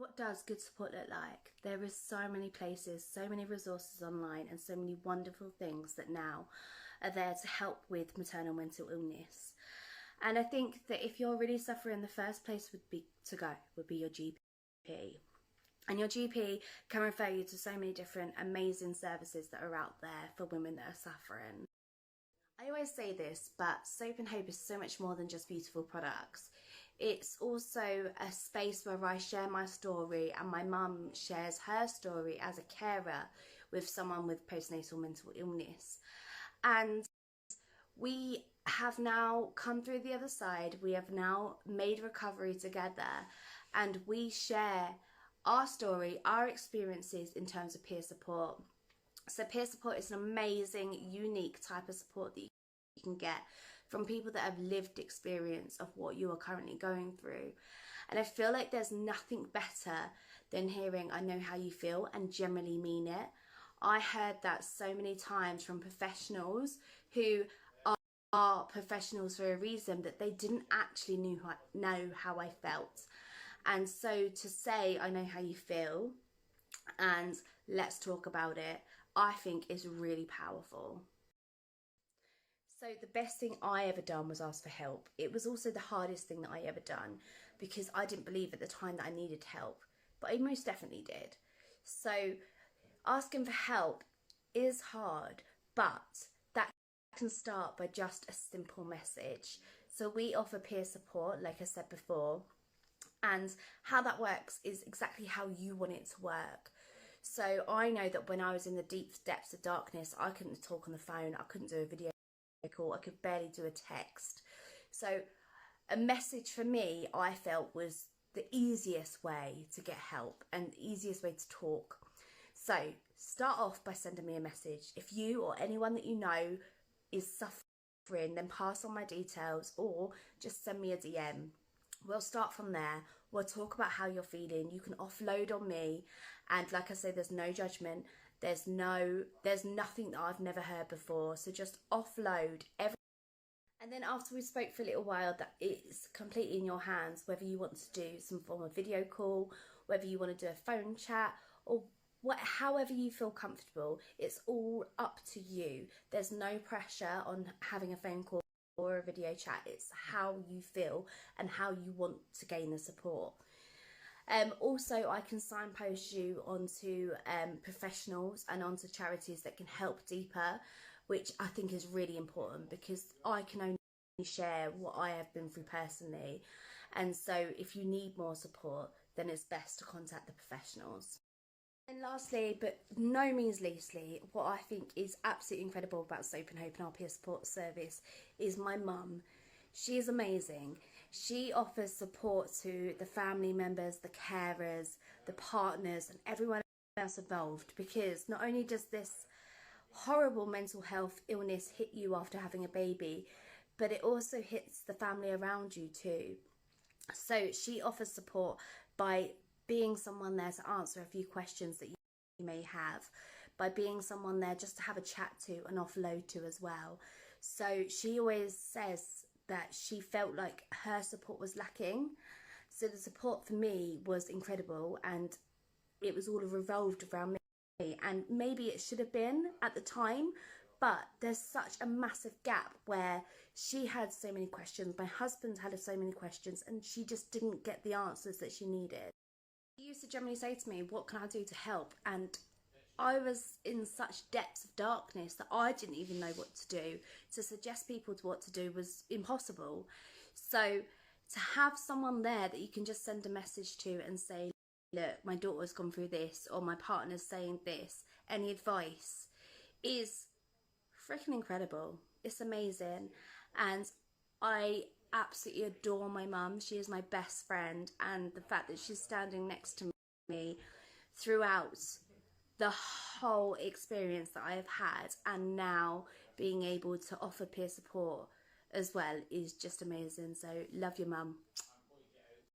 what does good support look like? There is so many places, so many resources online, and so many wonderful things that now are there to help with maternal mental illness. And I think that if you're really suffering, the first place would be your GP. And your GP can refer you to so many different amazing services that are out there for women that are suffering. I always say this, but Soap and Hope is so much more than just beautiful products. It's also a space where I share my story, and my mum shares her story as a carer with someone with postnatal mental illness. And we have now come through the other side. We have now made recovery together, and we share our story, our experiences in terms of peer support. So peer support is an amazing, unique type of support that you can get from people that have lived experience of what you are currently going through. And I feel like there's nothing better than hearing "I know how you feel" and generally mean it. I heard that so many times from professionals who are professionals for a reason, that they didn't actually know how I felt. And so to say "I know how you feel" and "let's talk about it," I think is really powerful. So the best thing I ever done was ask for help. It was also the hardest thing that I ever done, because I didn't believe at the time that I needed help, but I most definitely did. So asking for help is hard, but that can start by just a simple message. So we offer peer support, like I said before, and how that works is exactly how you want it to work. So I know that when I was in the deep depths of darkness, I couldn't talk on the phone, I couldn't do a video call, I could barely do a text. So a message for me, I felt, was the easiest way to get help and the easiest way to talk. So start off by sending me a message. If you or anyone that you know is suffering, then pass on my details or just send me a DM. We'll start from there. We'll talk about how you're feeling. You can offload on me, and like I say, there's no judgment. There's nothing that I've never heard before. So just offload everything. And then after we spoke for a little while, that it's completely in your hands, whether you want to do some form of video call, whether you want to do a phone chat, or however you feel comfortable. It's all up to you. There's no pressure on having a phone call or a video chat. It's how you feel and how you want to gain the support. Also, I can signpost you onto professionals and onto charities that can help deeper, which I think is really important, because I can only share what I have been through personally. And so if you need more support, then it's best to contact the professionals. And lastly, but no means leastly, what I think is absolutely incredible about Soap and Hope and our peer support service is my mum. She is amazing. She offers support to the family members, the carers, the partners, and everyone else involved, because not only does this horrible mental health illness hit you after having a baby, but it also hits the family around you too. So she offers support by being someone there to answer a few questions that you may have, by being someone there just to have a chat to and offload to as well. So she always says that she felt like her support was lacking. So the support for me was incredible, and it was all revolved around me. And maybe it should have been at the time, but there's such a massive gap where she had so many questions, my husband had so many questions, and she just didn't get the answers that she needed. He used to generally say to me, "What can I do to help?" And I was in such depths of darkness that I didn't even know what to do. To suggest people to what to do was impossible. So to have someone there that you can just send a message to and say, "Look, my daughter's gone through this," or "My partner's saying this, any advice?" is freaking incredible. It's amazing. And I absolutely adore my mum. She is my best friend, and the fact that she's standing next to me throughout the whole experience that I have had, and now being able to offer peer support as well, is just amazing. So love your mum.